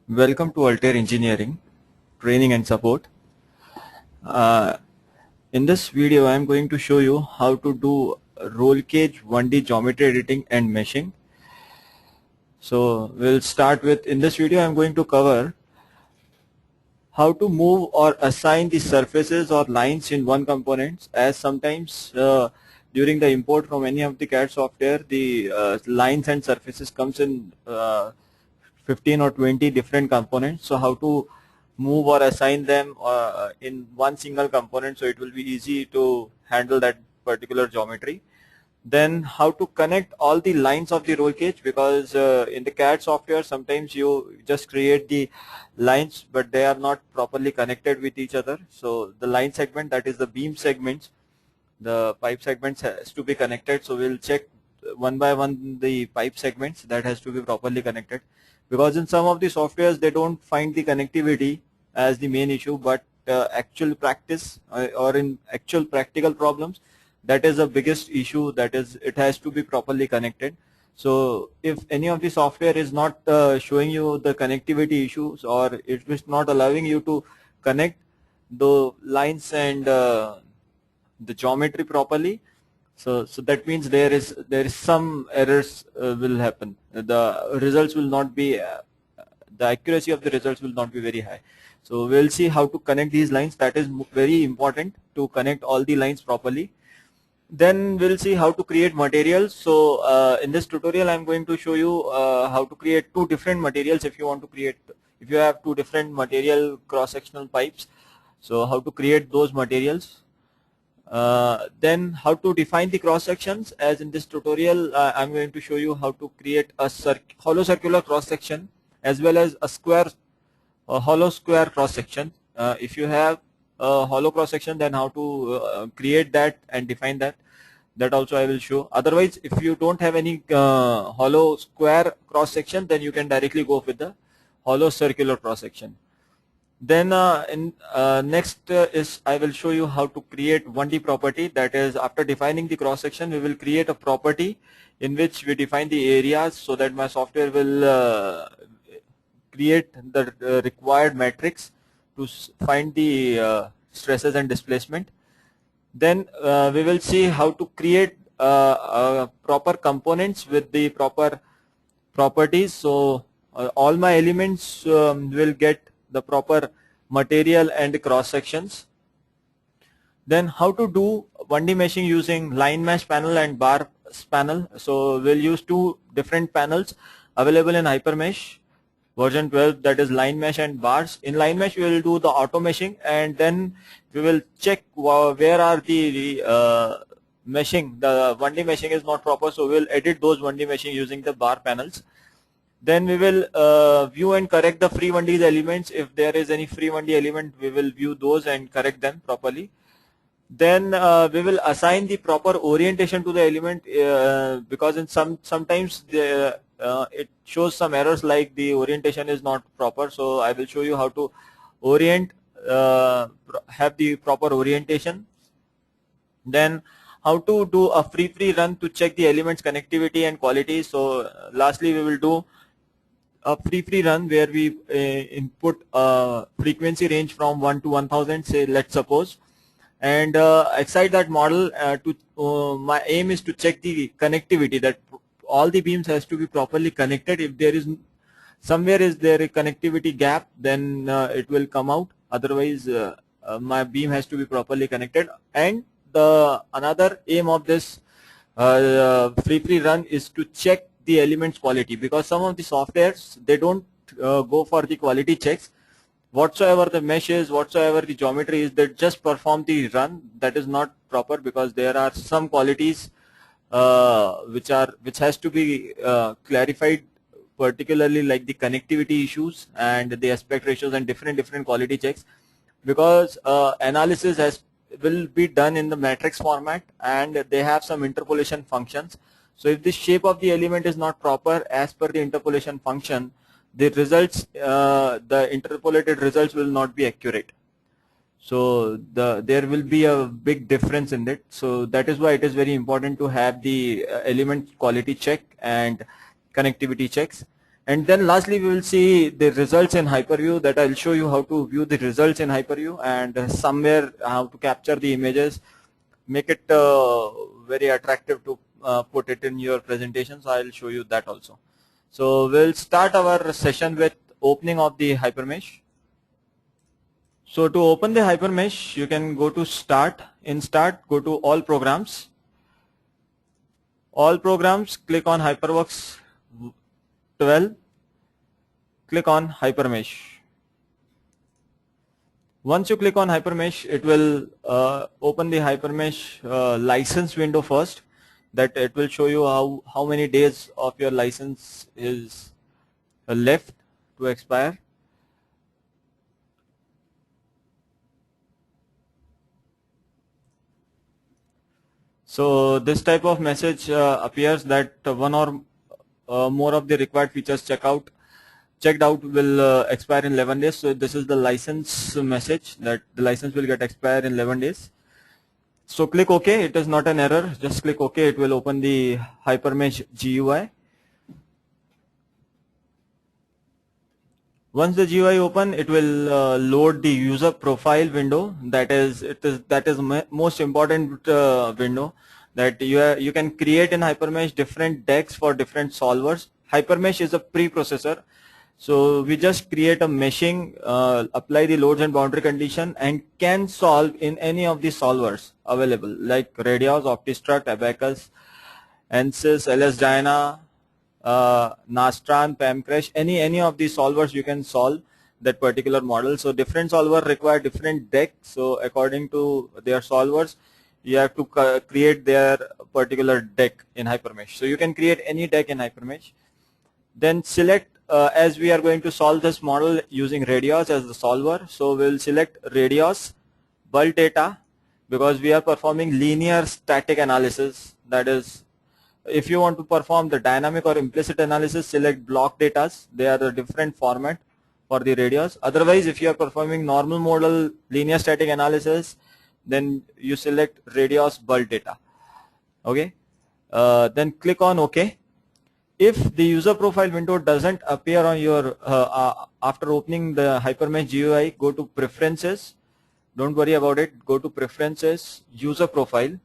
Welcome to Altair Engineering Training and Support. Uh, in this video, I am going to show you how to do roll cage 1D geometry editing and meshing. So we'll start with, in this video, I am going to cover how to move or assign the surfaces or lines in one component, as sometimes during the import from any of the CAD software, the lines and surfaces comes in 15 or 20 different components. So how to move or assign them in one single component, so it will be easy to handle that particular geometry. Then how to connect all the lines of the roll cage, because in the CAD software sometimes you just create the lines but they are not properly connected with each other. So the line segment, that is the beam segments, the pipe segments has to be connected. So we'll check one by one the pipe segments that has to be properly connected, because in some of the softwares they don't find the connectivity as the main issue, but actual practice or in actual practical problems, that is the biggest issue, that is it has to be properly connected. So if any of the software is not showing you the connectivity issues, or it is not allowing you to connect the lines and the geometry properly, so that means there is some errors will happen. The results will not be the accuracy of the results will not be very high. So we'll see how to connect these lines. That is very important, to connect all the lines properly. Then we'll see how to create materials. So in this tutorial I'm going to show you how to create two different materials. If you want to create, if you have two different material cross-sectional pipes, so how to create those materials. Then how to define the cross sections, as in this tutorial I'm going to show you how to create a hollow circular cross section as well as a square hollow square cross section. If you have a hollow cross section, then how to create that and define that also I will show. Otherwise, if you don't have any hollow square cross section, then you can directly go with the hollow circular cross section. Then next is I will show you how to create 1D property. That is, after defining the cross section, we will create a property in which we define the areas, so that my software will create the required matrix to find the stresses and displacement. Then we will see how to create proper components with the proper properties. So all my elements will get the proper material and cross sections. Then how to do 1D meshing using line mesh panel and bar panel. So we'll use two different panels available in HyperMesh version 12, that is line mesh and bars. In line mesh we will do the auto meshing, and then we will check where are the meshing, the 1D meshing is not proper, so we'll edit those 1D meshing using the bar panels. Then we will view and correct the free 1D elements. If there is any free 1D element, we will view those and correct them properly. Then we will assign the proper orientation to the element, because in sometimes it shows some errors, like the orientation is not proper. So I will show you how to orient, have the proper orientation. Then how to do a free run to check the elements connectivity and quality. So lastly we will do a free run where we input a frequency range from 1 to 1000, say, let's suppose, and excite that model my aim is to check the connectivity, that all the beams has to be properly connected. If there is somewhere is there a connectivity gap, then it will come out. Otherwise my beam has to be properly connected. And the another aim of this free run is to check the elements quality, because some of the softwares, they don't go for the quality checks. Whatsoever the mesh is, whatsoever the geometry is, they just perform the run. That is not proper, because there are some qualities which has to be clarified, particularly like the connectivity issues and the aspect ratios and different quality checks, because analysis will be done in the matrix format, and they have some interpolation functions. So if the shape of the element is not proper as per the interpolation function, the results, the interpolated results will not be accurate. So there will be a big difference in it. So that is why it is very important to have the element quality check and connectivity checks. And then lastly we will see the results in HyperView, that I'll show you how to view the results in HyperView, and somewhere how to capture the images, make it very attractive to put it in your presentation. So I'll show you that also. So we'll start our session with opening of the HyperMesh. So to open the HyperMesh, you can go to Start. In Start, go to All Programs. All Programs, click on HyperWorks 12, click on HyperMesh. Once you click on HyperMesh, it will open the HyperMesh license window first. That it will show you how many days of your license is left to expire. So this type of message appears that one or more of the required features checked out will expire in 11 days. So this is the license message, that the license will get expired in 11 days. So click OK. It is not an error. Just click OK. It will open the HyperMesh GUI. Once the GUI open, it will load the user profile window. That is most important window, that you can create in HyperMesh different decks for different solvers. HyperMesh is a preprocessor, so we just create a meshing, apply the loads and boundary condition, and can solve in any of the solvers available, like Radios, OptiStruct, Abacus, ANSYS, LS-DYNA, Nastran, PAMCrash, any of these solvers you can solve that particular model. So different solver require different deck. So according to their solvers, you have to create their particular deck in HyperMesh. So you can create any deck in HyperMesh. Then select, as we are going to solve this model using Radios as the solver, so we'll select Radios bulk data, because we are performing linear static analysis. That is, if you want to perform the dynamic or implicit analysis, select block datas. They are a different format for the Radios. Otherwise, if you are performing normal model linear static analysis, then you select Radios bulk data. Okay. Then click on OK. If the user profile window doesn't appear on your after opening the HyperMesh GUI, go to Preferences. Don't worry about it. Go to Preferences, User Profile.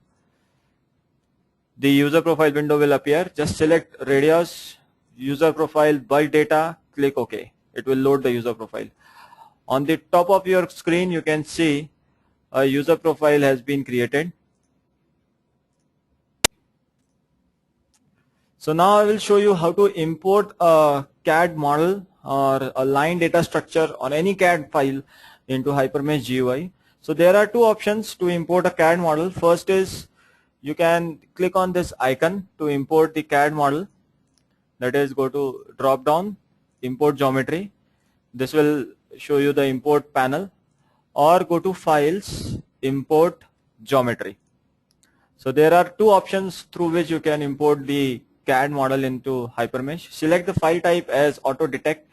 The user profile window will appear. Just select Radios, user profile, bulk data, click OK. It will load the user profile. On the top of your screen, you can see a user profile has been created. So now I will show you how to import a CAD model or a line data structure on any CAD file into HyperMesh GUI. So there are two options to import a CAD model. First is, you can click on this icon to import the CAD model. That is, go to drop down, import geometry. This will show you the import panel, or go to files, import geometry. So there are two options through which you can import the CAD model into HyperMesh. Select the file type as auto detect,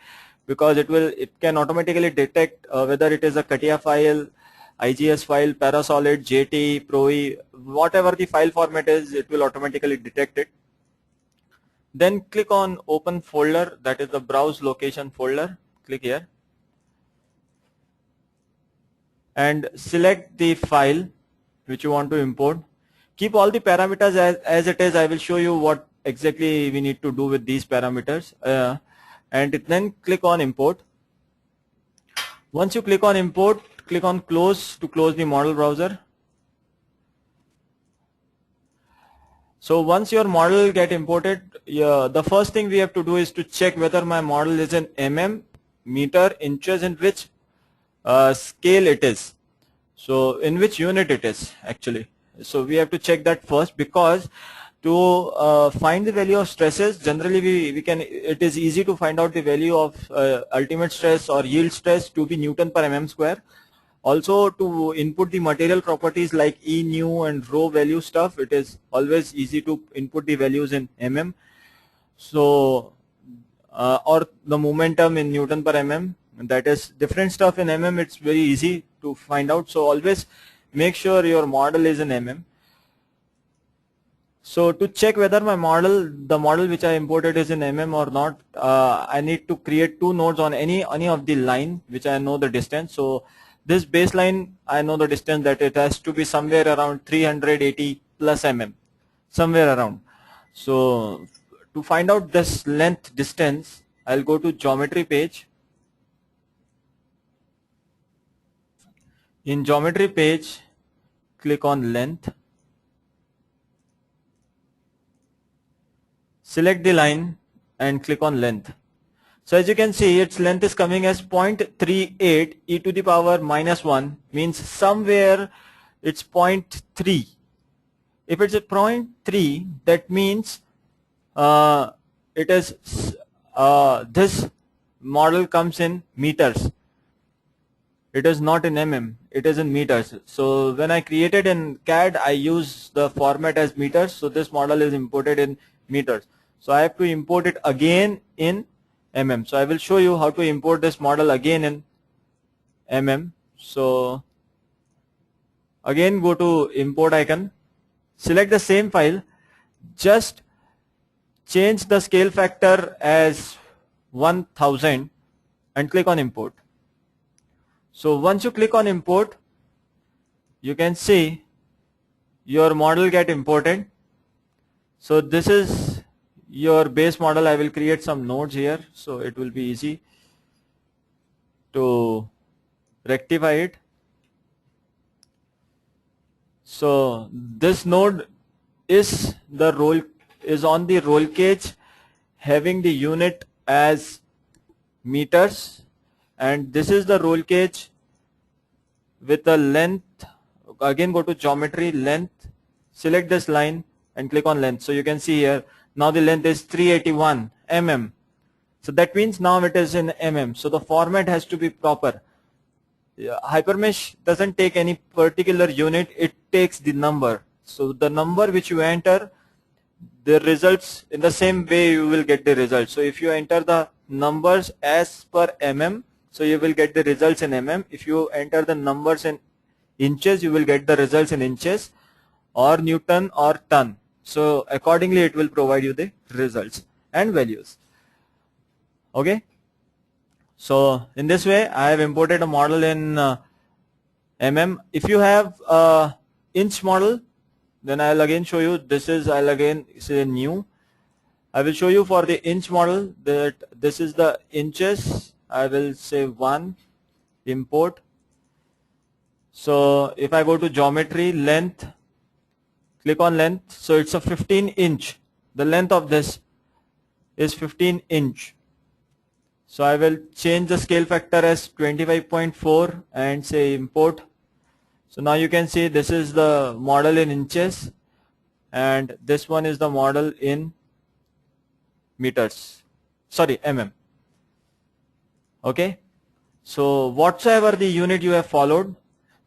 because it can automatically detect whether it is a CATIA file, IGS file, Parasolid, JT, ProE, whatever the file format is, it will automatically detect it. Then click on Open Folder, that is the Browse Location folder. Click here and select the file which you want to import. Keep all the parameters as it is. I will show you what exactly we need to do with these parameters. And then click on Import. Once you click on Import, click on Close to close the model browser. So once your model get imported, the first thing we have to do is to check whether my model is in mm, meter, inches, in which scale it is. So in which unit it is actually. So we have to check that first, because to find the value of stresses, generally it is easy to find out the value of ultimate stress or yield stress to be Newton per mm square. Also, to input the material properties like E, nu and rho value stuff, it is always easy to input the values in mm. So or the momentum in Newton per mm, that is different stuff in mm. It's very easy to find out. So always make sure your model is in mm. So to check whether my model, the model which I imported is in mm or not, I need to create two nodes on any of the line which I know the distance. So this baseline, I know the distance that it has to be somewhere around 380 plus mm, somewhere around. So to find out this length distance, I'll go to geometry page. In geometry page, click on length. Select the line and click on length. So as you can see, its length is coming as 0.38 e to the power minus 1, means somewhere it's 0.3. If it's a 0.3, that means it is this model comes in meters. It is not in mm, it is in meters. So when I created in CAD, I use the format as meters. So this model is imported in meters. So I have to import it again in mm. So I will show you how to import this model again in mm. So again, go to import icon, select the same file, just change the scale factor as 1000 and click on import. So once you click on import, you can see your model get imported. So this is your base model. I will create some nodes here, so it will be easy to rectify it. So this node is on the roll cage having the unit as meters, and this is the roll cage with the length. Again, go to geometry, length, select this line and click on length. So you can see here now the length is 381 mm. So that means now it is in mm. So the format has to be proper. HyperMesh doesn't take any particular unit, it takes the number. So the number which you enter, the results in the same way you will get the results. So if you enter the numbers as per mm, so you will get the results in mm. If you enter the numbers in inches, you will get the results in inches or Newton or ton. So accordingly it will provide you the results and values. Okay. So in this way I have imported a model in mm. If you have a inch model, then I'll again show you. This is say new. I will show you for the inch model that this is the inches. I will say 1, import. So if I go to geometry, length, click on length. So it's a 15 inch. The length of this is 15 inch. So I will change the scale factor as 25.4 and say import. So now you can see this is the model in inches and this one is the model in meters, sorry, mm. Okay. So whatsoever the unit you have followed,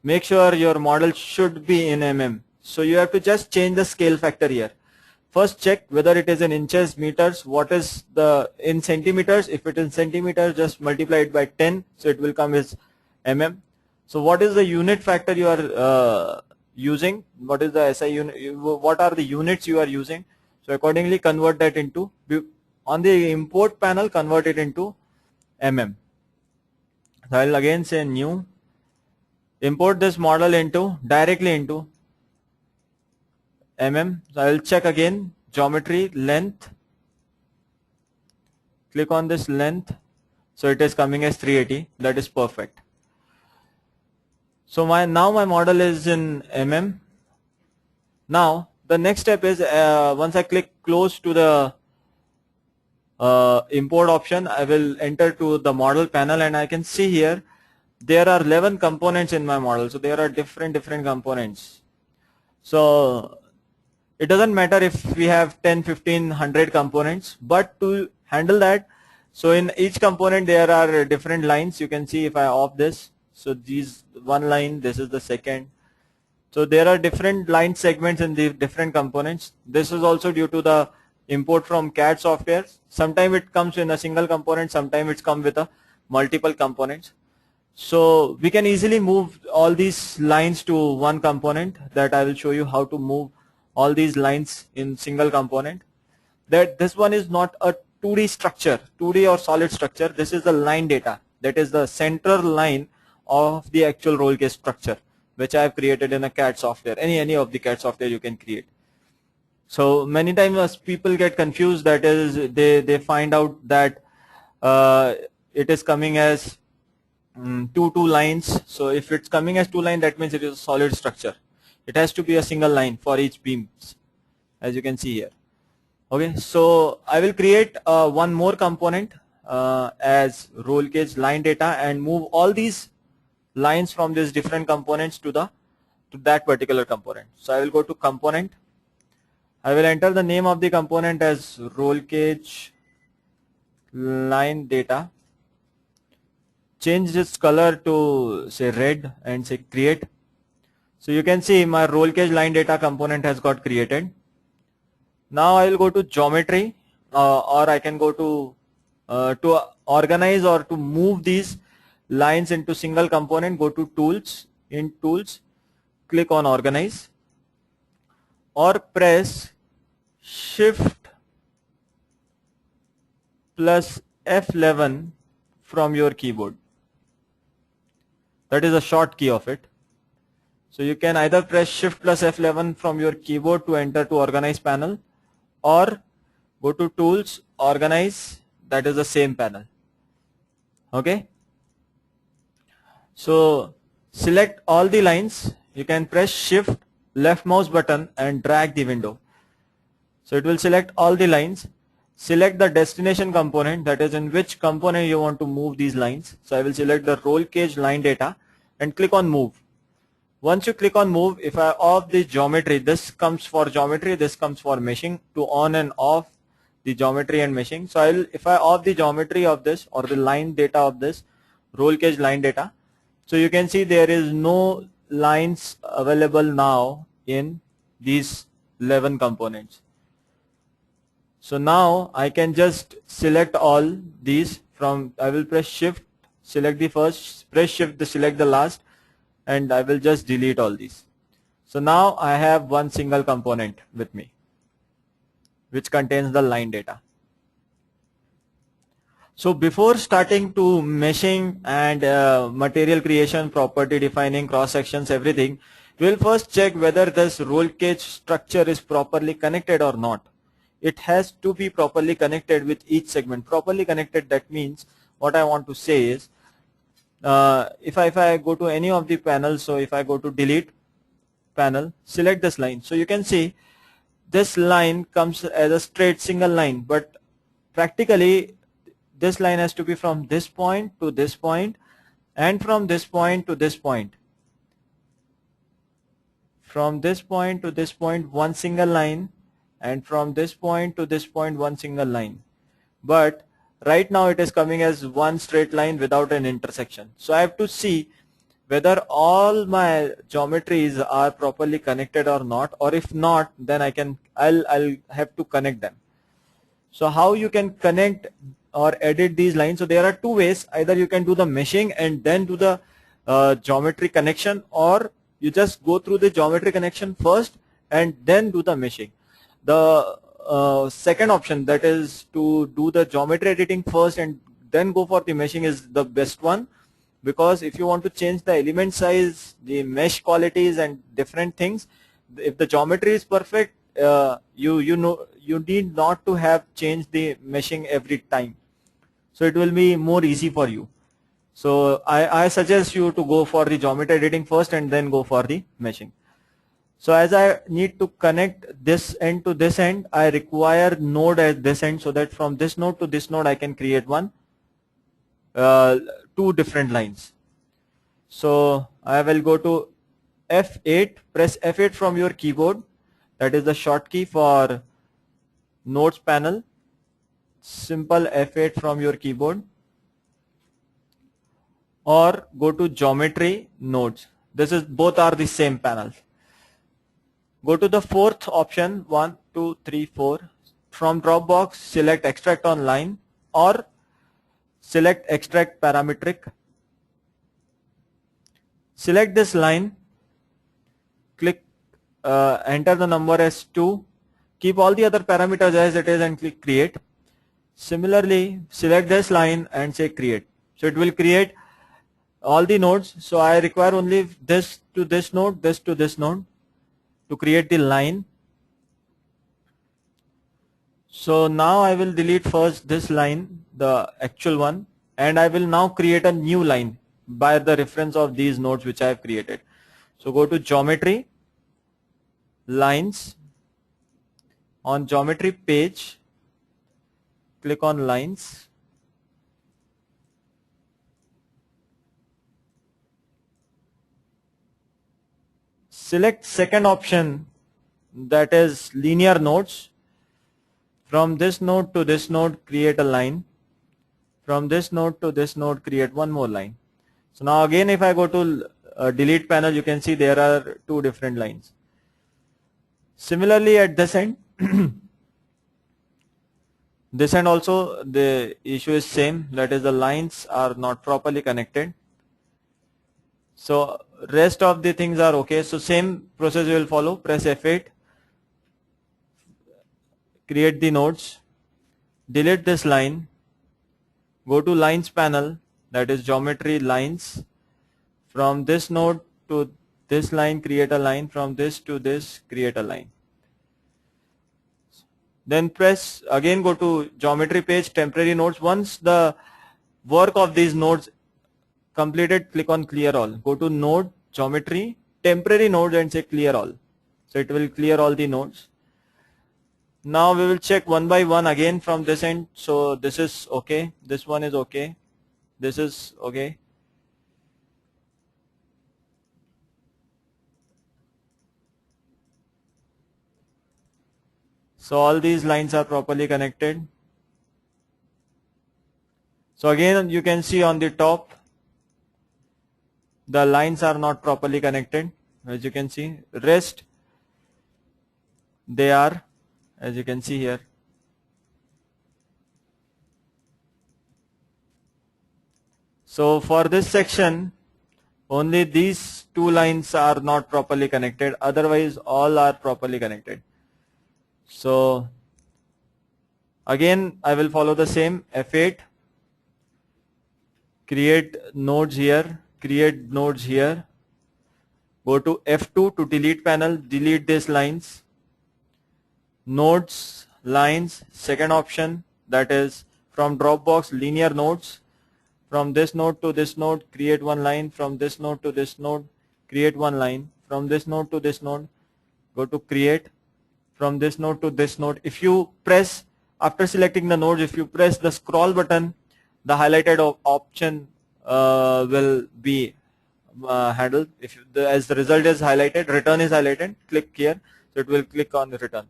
make sure your model should be in mm. So you have to just change the scale factor here. First check whether it is in inches, meters, what is the in centimeters. If it is in centimeters, just multiply it by 10, so it will come as mm. So what is the unit factor you are using? What is the SI unit? What are the units you are using? So accordingly convert that into, on the import panel, convert it into mm. So I will again say new, import this model directly into mm. So I will check again, geometry, length, click on this length. So it is coming as 380. That is perfect. So now my model is in mm. Now the next step is once I click close to the import option, I will enter to the model panel and I can see here there are 11 components in my model. So there are different components. So it doesn't matter if we have 10, 15, 100 components, but to handle that, so in each component there are different lines. You can see if I off this, so these one line, this is the second. So there are different line segments in the different components. This is also due to the import from CAD software. Sometimes it comes in a single component, sometimes it's come with a multiple components. So we can easily move all these lines to one component that I will show you how to move all these lines in single component. That this one is not a 2D structure, 2D or solid structure. This is the line data. That is the center line of the actual roll cage structure, which I have created in a CAD software. Any of the CAD software you can create. So many times people get confused. That is, they find out that it is coming as two lines. So if it's coming as 2 lines, that means it is a solid structure. It has to be a single line for each beams, as you can see here. Okay, so I will create one more component as roll cage line data and move all these lines from these different components to that particular component. So I will go to component. I will enter the name of the component as roll cage line data. Change this color to say red and say create. So you can see my roll cage line data component has got created. Now I will go to geometry, or I can go to organize or to move these lines into single component. Go to tools, in tools, click on organize, or press shift plus F11 from your keyboard. That is a short key of it. So you can either press shift plus F11 from your keyboard to enter to organize panel, or go to tools, organize, that is the same panel. Okay, so select all the lines. You can press shift left mouse button and drag the window. So it will select all the lines. Select the destination component, that is in which component you want to move these lines. So I will select the roll cage line data and click on move. Once you click on move, if I off the geometry, this comes for geometry, this comes for meshing, to on and off the geometry and meshing. So if I off the geometry of this or the line data of this roll cage line data, so you can see there is no lines available now in these 11 components. So now I can just select all these from, I will press shift, select the first, press shift to select the last, and I will just delete all these. So now I have one single component with me, which contains the line data. So before starting to meshing and material creation, property defining, cross sections, everything, we will first check whether this roll cage structure is properly connected or not. It has to be properly connected with each segment. Properly connected, that means, what I want to say is, if I go to any of the panels, so if I go to delete panel, select this line, so you can see this line comes as a straight single line, but practically this line has to be from this point to this point, and from this point to this point. From this point to this point, one single line, and from this point to this point, one single line. But right now it is coming as one straight line without an intersection. So I have to see whether all my geometries are properly connected or not, or if not, then I'll have to connect them. So how you can connect or edit these lines? So there are two ways. Either you can do the meshing and then do the geometry connection, or you just go through the geometry connection first and then do the meshing. The second option, that is to do the geometry editing first and then go for the meshing, is the best one, because if you want to change the element size, the mesh qualities and different things, if the geometry is perfect, you need not to have changed the meshing every time. So it will be more easy for you. So I suggest you to go for the geometry editing first and then go for the meshing. So as I need to connect this end to this end, I require node at this end, so that from this node to this node I can create two different lines. So I will go to F8, press F8 from your keyboard. That is the shortcut for nodes panel. Simple F8 from your keyboard, or go to geometry nodes. Both are the same panel. Go to the fourth option, 1, 2, 3, 4. From drop box, select extract on line, or select extract parametric. Select this line, click enter the number as 2, keep all the other parameters as it is and click create. Similarly, select this line and say create. So it will create all the nodes. So I require only this to this node, this to this node to create the line. So now I will delete first this line, the actual one, and I will now create a new line by the reference of these nodes which I have created. So go to geometry, lines, on geometry page, click on lines. Select second option, that is linear nodes. From this node to this node, create a line. From this node to this node, create one more line. So now again, if I go to delete panel, you can see there are 2 different lines. Similarly at this end, this end also the issue is same, that is the lines are not properly connected. So rest of the things are okay. So same process you will follow. Press F8, create the nodes, delete this line, go to lines panel, that is geometry lines. From this node to this line, create a line. From this to this, create a line. Then press again, go to geometry page, temporary nodes. Once the work of these nodes completed, click on clear all. Go to node, geometry, temporary nodes and say clear all. So it will clear all the nodes. Now we will check one by one again from this end. So this is okay, this one is okay, this is okay. So all these lines are properly connected. So again you can see on the top the lines are not properly connected, as you can see. Rest they are, as you can see here. So for this section only these 2 lines are not properly connected, otherwise all are properly connected. So again I will follow the same, F8, create nodes here, create nodes here, go to F2 to delete panel, delete these lines. Nodes, lines, second option, that is from Dropbox linear nodes. From this node to this node, create one line. From this node to this node, create one line. From this node to this node, go to create. From this node to this node, if you press, after selecting the nodes, if you press the scroll button, the highlighted option will be handled. If as the result is highlighted, return is highlighted, click here, so it will click on the return.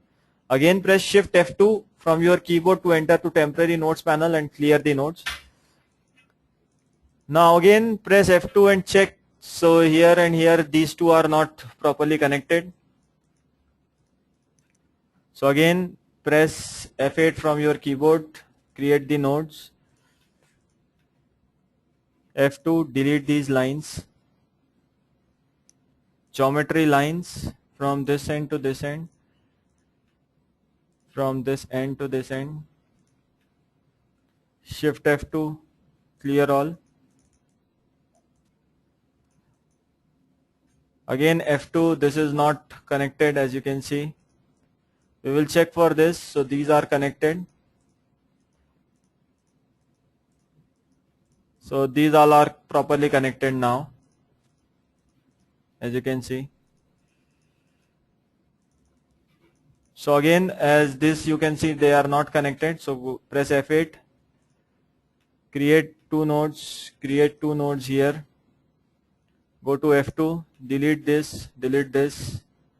Again press shift F2 from your keyboard to enter to temporary nodes panel and clear the nodes. Now again press F2 and check. So here and here these 2 are not properly connected. So again press F8 from your keyboard, create the nodes. F2, delete these lines. Geometry lines from this end to this end, from this end to this end. Shift F2, clear all. Again F2, this is not connected, as you can see. We will check for this. So these are connected. So these all are properly connected now, as you can see. So again, as this you can see they are not connected. So press F8, create 2 nodes, create 2 nodes here. Go to F2, delete this,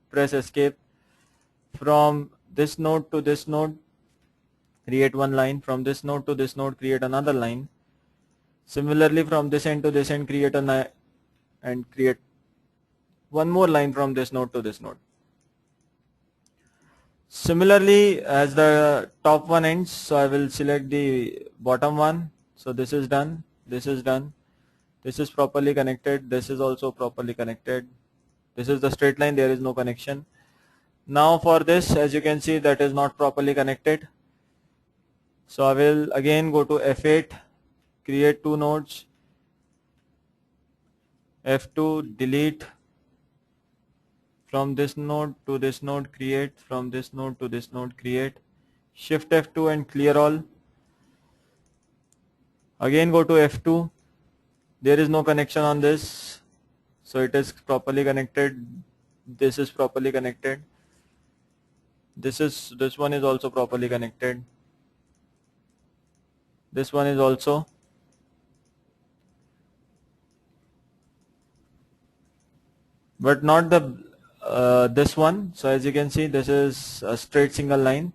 press escape. From this node to this node, create one line. From this node to this node, create another line. Similarly from this end to this end, create and create one more line from this node to this node. Similarly, as the top one ends, so I will select the bottom one. So this is done, this is done, this is properly connected, this is also properly connected. This is the straight line, there is no connection. Now for this, as you can see, that is not properly connected. So I will again go to F8, create two nodes, F2, delete, from this node to this node create, from this node to this node create, shift F2 and clear all. Again go to F2, there is no connection on this, so it is properly connected. This is properly connected. This one is also properly connected. This one is also. But not the this one. So as you can see, this is a straight single line.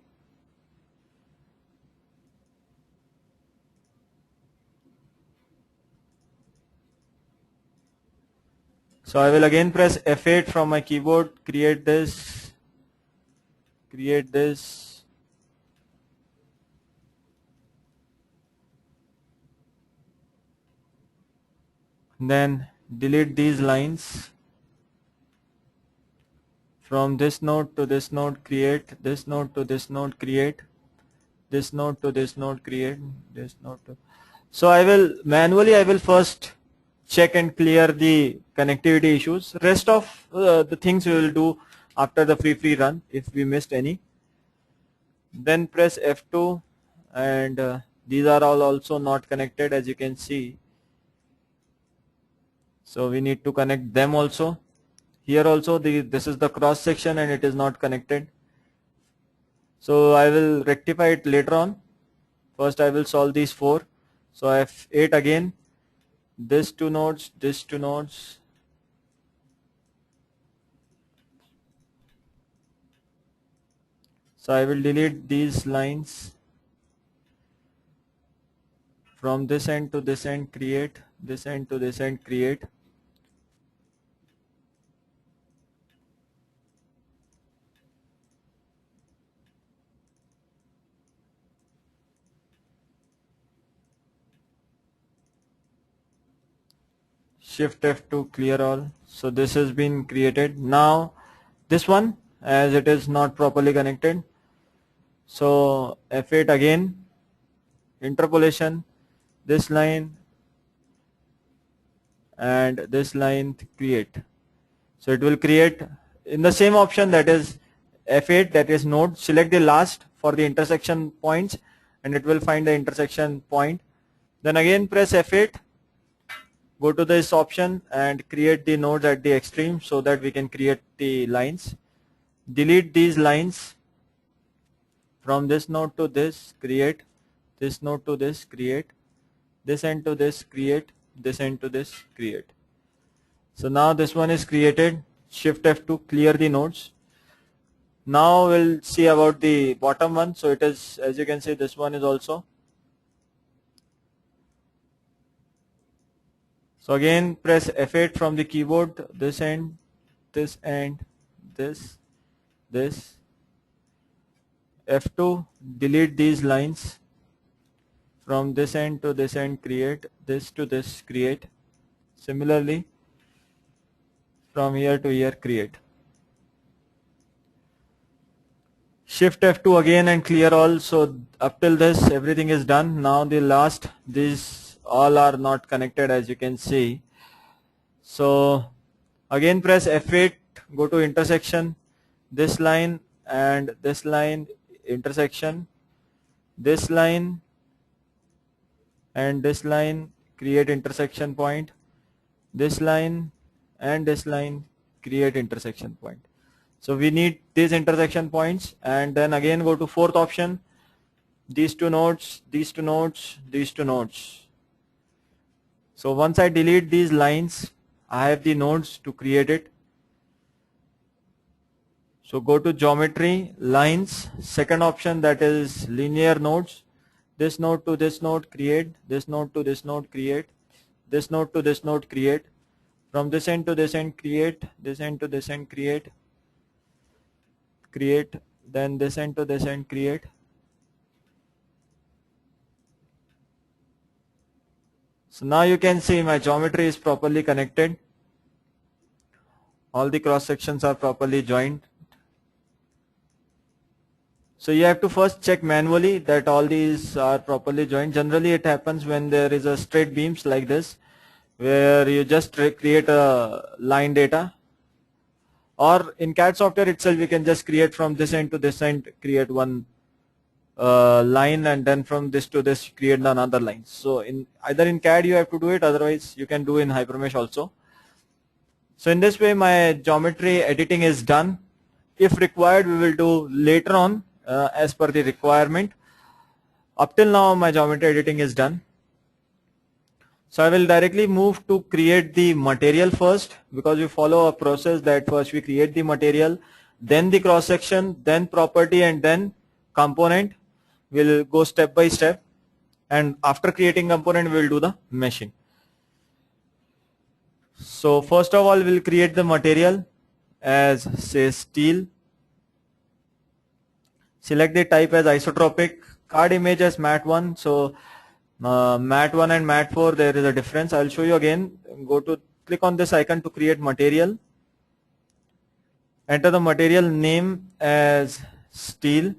So I will again press F8 from my keyboard, create this, then delete these lines. From this node to this node create, this node to this node create, this node to this node create, this node to. So I will manually first check and clear the connectivity issues. Rest of the things we will do after the free run if we missed any. Then press F2 and these are all also not connected, as you can see. So we need to connect them also. Here also this is the cross section and it is not connected. So I will rectify it later on. First I will solve these four. So F8 again, this two nodes, this two nodes. So I will delete these lines. From this end to this end create, this end to this end create. Shift F2, clear all. So this has been created. Now this one, as it is not properly connected, so F8 again, interpolation, this line and this line create. So it will create in the same option, that is F8, that is node, select the last for the intersection points and it will find the intersection point. Then again press F8, go to this option and create the nodes at the extreme so that we can create the lines. Delete these lines. From this node to this create, this node to this create, this end to this create, this end to this create. So now this one is created. Shift F2, clear the nodes. Now we'll see about the bottom one. So it is, as you can see, this one is also. So again press F8 from the keyboard, this end, this end, this. F2, delete these lines. From this end to this end create, this to this create. Similarly from here to here create. Shift F2 again and clear all. So up till this everything is done. Now the last, these all are not connected, as you can see. So again press F8, go to intersection, this line and this line intersection, this line and this line create intersection point, this line and this line create intersection point. So we need these intersection points, and then again go to fourth option, these two nodes, these two nodes, these two nodes. So once I delete these lines, I have the nodes to create it. So go to geometry, lines, second option, that is linear nodes. This node to this node create, this node to this node create, this node to this node create, from this end to this end create, this end to this end create, then this end to this end create. So now you can see my geometry is properly connected. All the cross sections are properly joined. So you have to first check manually that all these are properly joined. Generally it happens when there is a straight beams like this, where you just create a line data, or in CAD software itself you can just create from this end to this end, create one line, and then from this to this create another line. So in either in CAD you have to do it, otherwise you can do in HyperMesh also. So in this way my geometry editing is done. If required we will do later on as per the requirement. Up till now my geometry editing is done. So I will directly move to create the material first, because we follow a process that first we create the material, then the cross section, then property, and then component. We'll go step by step, and after creating component we will do the meshing. So first of all we'll create the material as say steel. Select the type as isotropic, card image as mat 1. So mat 1 and mat 4 there is a difference. I'll show you again. Go to click on this icon to create material. Enter the material name as steel,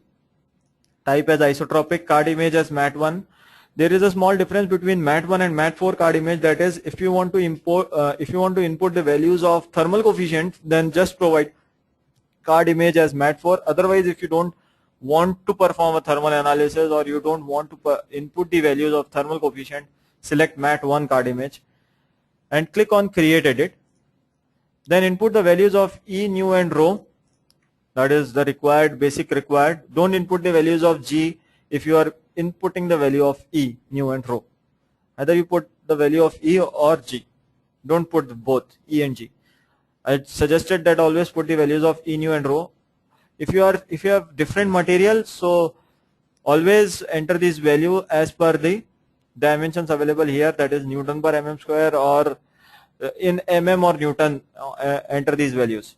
type as isotropic, card image as mat 1. There is a small difference between mat 1 and mat 4 card image. That is, if you want to import, input the values of thermal coefficient, then just provide card image as mat 4. Otherwise, if you don't want to perform a thermal analysis, or you don't want to input the values of thermal coefficient, select mat 1 card image and click on create edit. Then input the values of E, nu and rho. That is the required, basic required. Don't input the values of G if you are inputting the value of E, nu and rho. Either you put the value of E or G. Don't put both E and G. I suggested that always put the values of E, nu and rho. If you have different materials, so always enter this value as per the dimensions available here, that is Newton per mm square, or in mm or Newton, enter these values.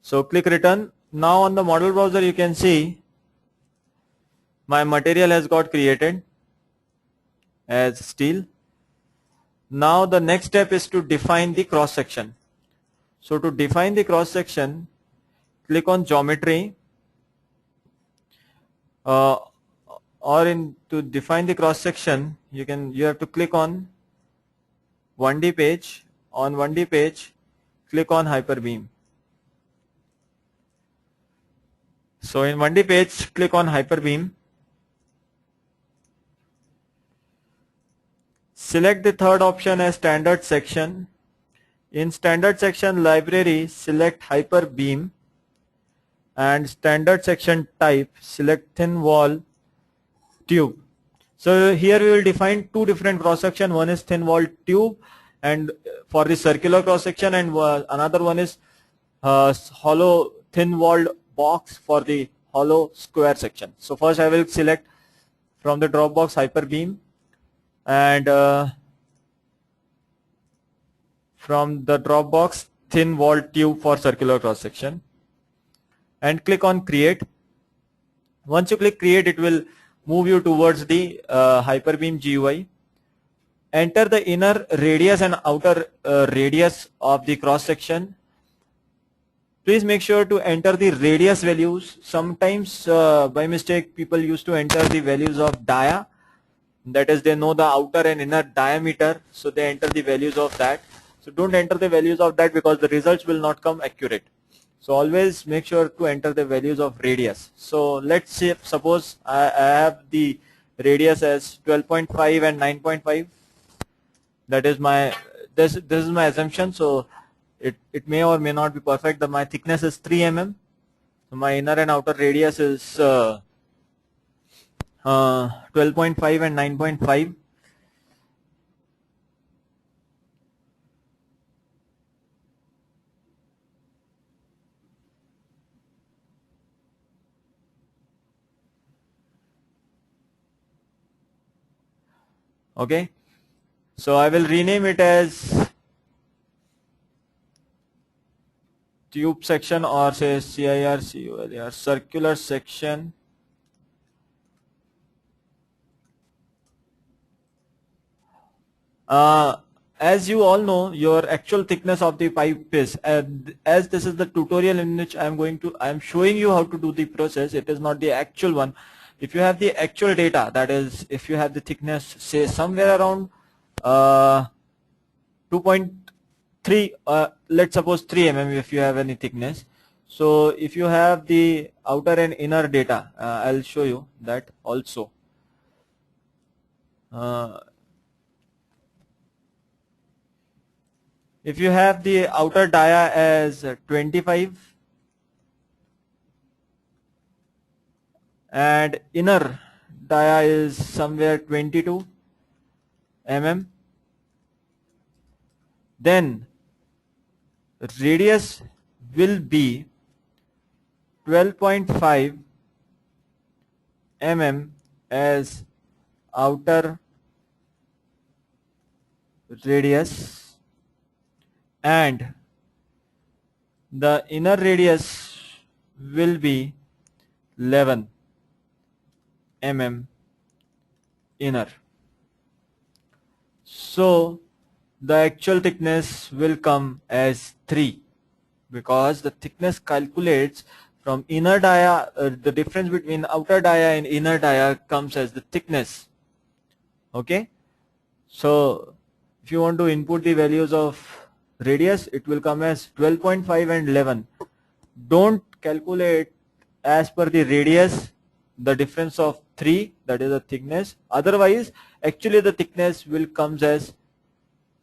So click return. Now on the model browser you can see my material has got created as steel. Now the next step is to define the cross section. So to define the cross section, click on geometry, or to define the cross section you have to click on 1D page. On 1D page click on hyperbeam. So in 1D page click on hyperbeam, select the third option as standard section. In standard section library select hyperbeam, and standard section type select thin wall tube. So here we will define two different cross section. One is thin wall tube and for the circular cross section, and another one is hollow thin walled box for the hollow square section. So first I will select from the drop box hyperbeam, and from the drop box thin wall tube for circular cross section, and click on create. Once you click create, it will move you towards the hyperbeam GUI. Enter the inner radius and outer radius of the cross section. Please make sure to enter the radius values. Sometimes by mistake people used to enter the values of dia, that is they know the outer and inner diameter, so they enter the values of that. So don't enter the values of that because the results will not come accurate. So always make sure to enter the values of radius. So let's say, suppose I have the radius as 12.5 and 9.5. That is my this is my assumption. So it may or may not be perfect. My thickness is 3 mm. So my inner and outer radius is 12.5 and 9.5. Okay, so I will rename it as tube section, or say CIR circular section. as you all know, your actual thickness of the pipe is, as this is the tutorial in which I am showing you how to do the process. It is not the actual one. If you have the actual data, that is, if you have the thickness, say somewhere around 2.3, let's suppose 3 mm, if you have any thickness. So if you have the outer and inner data, I'll show you that also. If you have the outer dia as 25 and inner dia is somewhere 22 mm, then radius will be 12.5 mm as outer radius, and the inner radius will be 11 mm inner. So the actual thickness will come as 3, because the thickness calculates from inner dia, the difference between outer dia and inner dia comes as the thickness. Okay, so if you want to input the values of radius, it will come as 12.5 and 11. Don't calculate as per the radius the difference of 3, that is the thickness. Otherwise, actually the thickness will comes as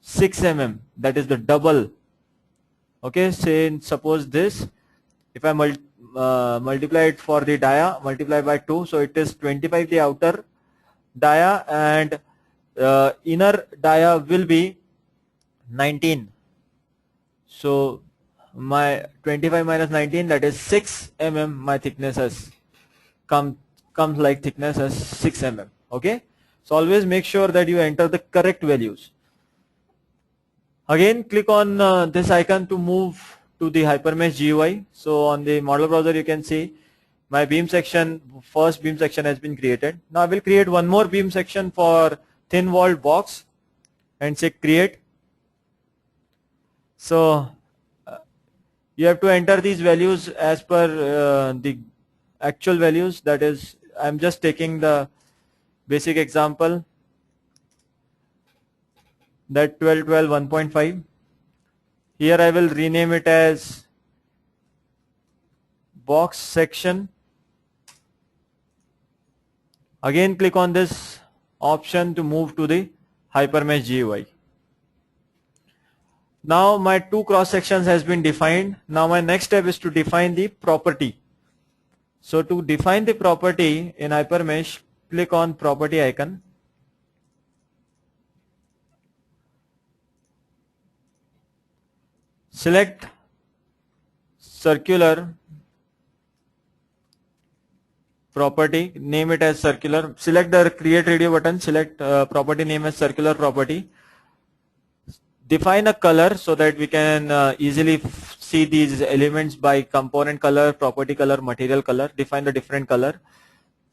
6 mm, that is the double. Okay, say suppose this, if I multiply it for the dia, multiply by 2, so it is 25 the outer dia, and inner dia will be 19. So my 25 minus 19, that is 6 mm, my thickness has comes like thickness as 6 mm. Okay, so always make sure that you enter the correct values. Again, click on this icon to move to the HyperMesh GUI. So on the model browser you can see my beam section, first beam section has been created. Now I will create one more beam section for thin walled box and say create. So you have to enter these values as per the actual values, that is, I'm just taking the basic example, that 1212 1.5. Here I will rename it as box section. Again click on this option to move to the HyperMesh GUI. Now my two cross sections has been defined. Now my next step is to define the property. So to define the property in HyperMesh, click on property icon. Select circular property, name it as circular. Select the create radio button, select property name as circular property. Define a color so that we can easily see these elements by component color, property color, material color. Define the different color.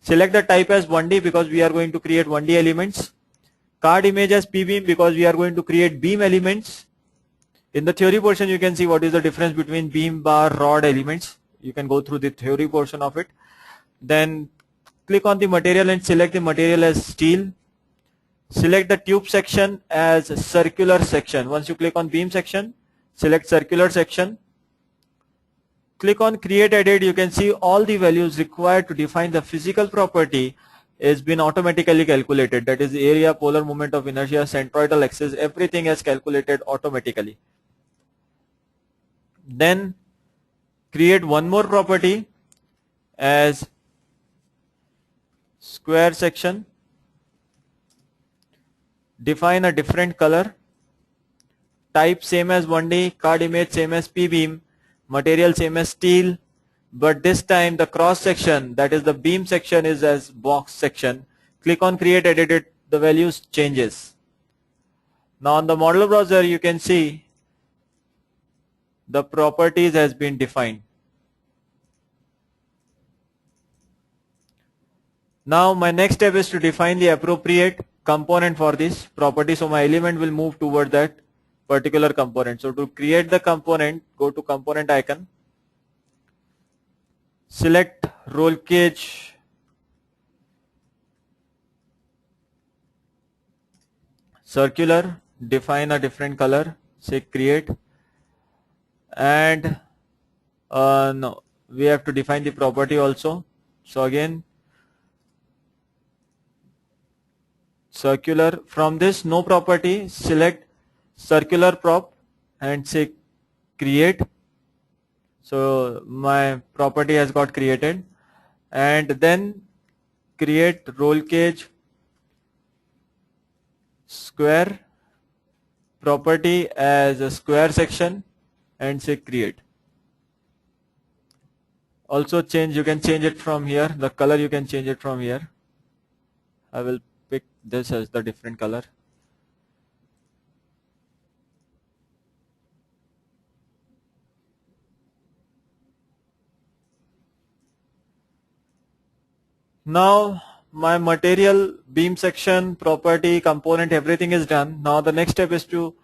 Select the type as 1D because we are going to create 1D elements. Card image as P-beam because we are going to create beam elements. In the theory portion you can see what is the difference between beam, bar, rod elements. You can go through the theory portion of it. Then click on the material and select the material as steel. Select the tube section as circular section. Once you click on beam section, select circular section. Click on create edit. You can see all the values required to define the physical property is been automatically calculated. That is the area, polar moment of inertia, centroidal axis, everything is calculated automatically. Then create one more property as square section. Define a different color. Type same as 1D, card image same as P-beam, material same as steel, but this time the cross section, that is the beam section, is as box section. Click on create edit it, the values changes. Now on the model browser you can see the properties has been defined. Now my next step is to define the appropriate component for this property, so my element will move toward that particular component. So to create the component, go to component icon, select roll cage circular, define a different color, say create, and no, we have to define the property also. So again, circular, from this no property, select circular prop and say create. So my property has got created, and then create roll cage square property as a square section and say create. Also change, you can change it from here, the color you can change it from here. I will pick this as the different color. Now my material, beam section, property, component, everything is done. Now the next step is to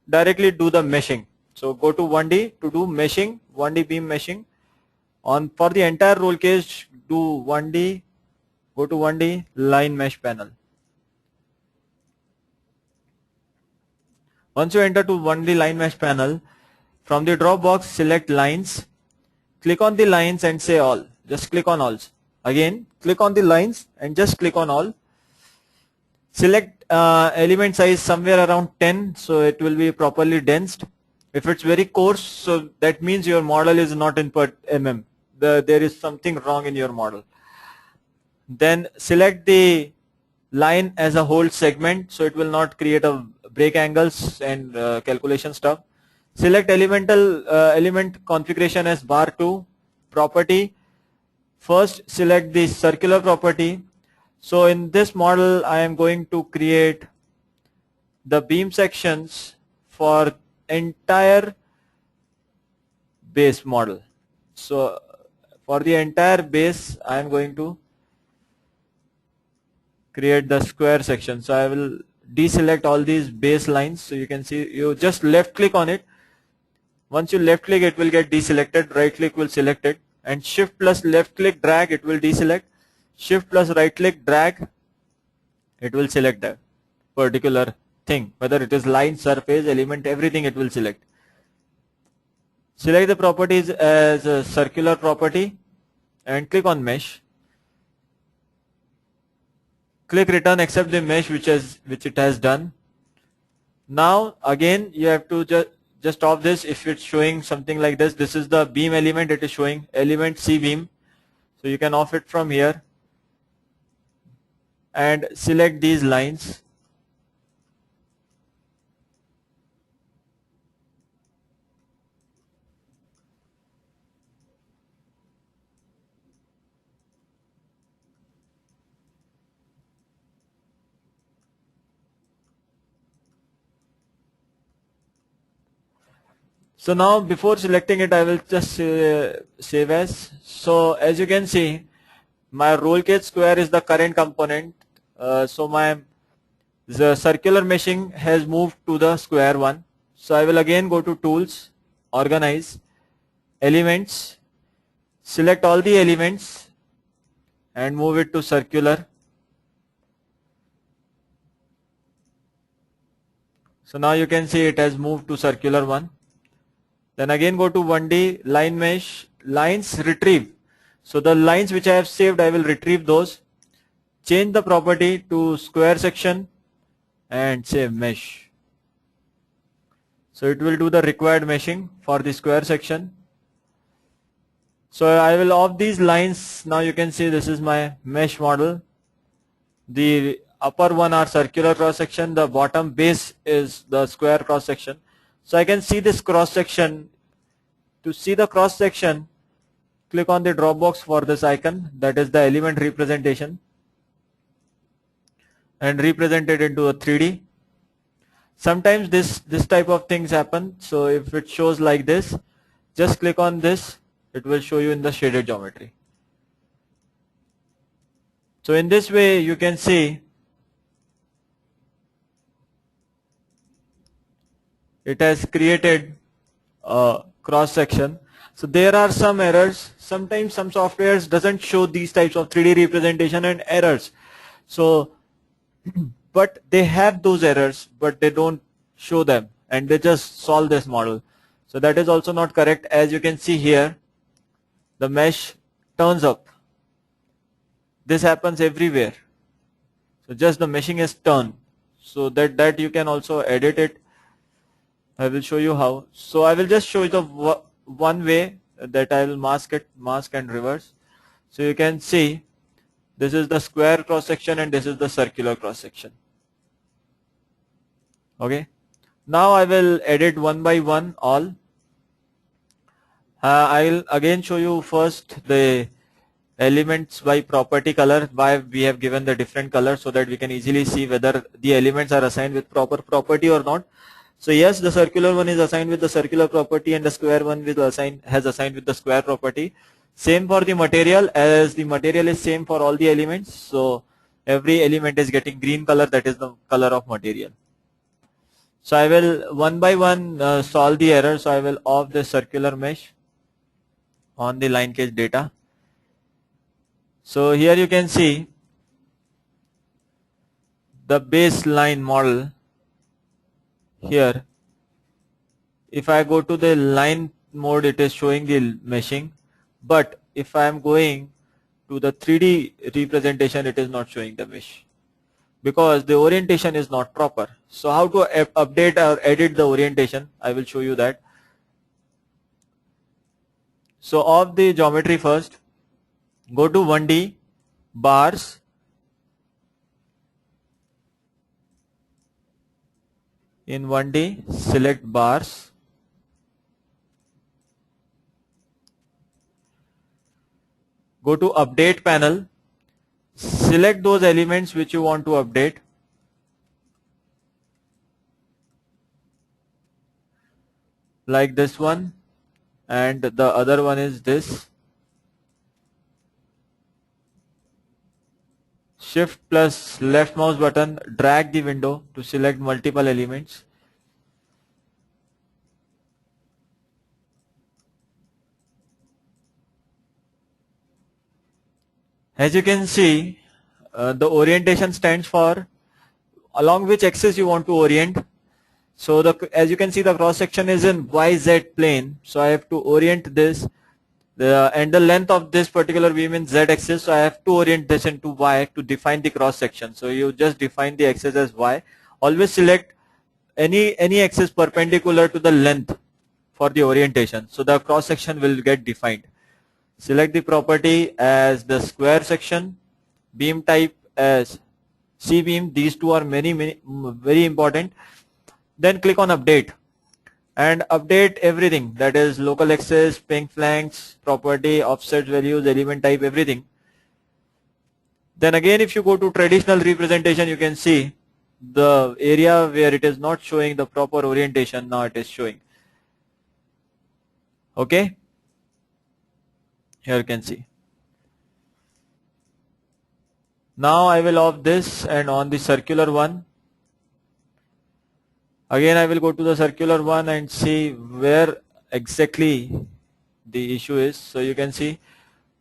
directly do the meshing. So go to 1D to do meshing, 1D beam meshing. For the entire roll cage, do 1D, go to 1D line mesh panel. Once you enter to 1D line mesh panel, from the drop box select lines, click on the lines and say all, just click on all. Again click on the lines and just click on all. Select element size somewhere around 10, so it will be properly densed. If it's very coarse, so that means your model is not in per mm. There is something wrong in your model. Then select the line as a whole segment, so it will not create a break angles and calculation stuff. Select element configuration as bar 2 property. First select the circular property. So in this model I am going to create the beam sections for entire base model. So for the entire base I am going to create the square section. So I will deselect all these base lines. So you can see, you just left click on it. Once you left click, it will get deselected. Right click will select it, and shift plus left click drag, it will deselect. Shift plus right click drag, it will select that particular thing, whether it is line, surface, element, everything it will select. Select the properties as a circular property and click on mesh. Click return, accept the mesh which it has done. Now again you have to just off this. If it's showing something like this, this is the beam element, it is showing element C beam. So you can off it from here and select these lines. So now before selecting it, I will just save as. So as you can see, my roll cage square is the current component. So the circular meshing has moved to the square one. So I will again go to tools, organize, elements, select all the elements and move it to circular. So now you can see it has moved to circular one. Then again go to 1D line mesh, lines retrieve. So the lines which I have saved, I will retrieve those. Change the property to square section and say mesh. So it will do the required meshing for the square section. So I will off these lines. Now you can see this is my mesh model. The upper one are circular cross section, the bottom base is the square cross section. So I can see this cross section. To see the cross section, click on the drop box for this icon, that is the element representation, and represent it into a 3D. Sometimes this type of things happen. So if it shows like this, just click on this, it will show you in the shaded geometry. So in this way you can see it has created a cross section. So there are some errors. Sometimes some softwares doesn't show these types of 3D representation and errors. So but they have those errors, but they don't show them, and they just solve this model. So that is also not correct. As you can see here, the mesh turns up. This happens everywhere. So just the meshing is turned. So that you can also edit it. I will show you how. So I will just show you the one way that I will mask it, mask and reverse. So you can see this is the square cross section and this is the circular cross section. Okay. Now I will edit one by one all. I will again show you first the elements by property color, why we have given the different colors, so that we can easily see whether the elements are assigned with proper property or not. So yes, the circular one is assigned with the circular property and the square one has assigned with the square property. Same for the material, as the material is same for all the elements. So every element is getting green color, that is the color of material. So I will one by one solve the error. So I will off the circular mesh on the line case data. So here you can see the baseline model here. If I go to the line mode, it is showing the meshing, but if I am going to the 3D representation, it is not showing the mesh because the orientation is not proper. So how to update or edit the orientation, I will show you that. So off the geometry first, go to 1D, bars, in 1D select bars, go to update panel, select those elements which you want to update. Like this one, and the other one is this. Shift plus left mouse button, drag the window to select multiple elements. As you can see, the orientation stands for along which axis you want to orient. So as you can see, the cross section is in YZ plane. So I have to orient this, and the length of this particular beam in Z axis. So I have to orient this into Y to define the cross section. So you just define the axis as Y. Always select any axis perpendicular to the length for the orientation. So the cross section will get defined. Select the property as the square section, beam type as C beam. These two are very important. Then click on update and update everything, that is local axis, pink flanks, property, offset values, element type, everything. Then again, if you go to traditional representation, you can see the area where it is not showing the proper orientation, now it is showing. Okay, here you can see. Now I will off this, and on the circular one, again I will go to the circular one and see where exactly the issue is. So you can see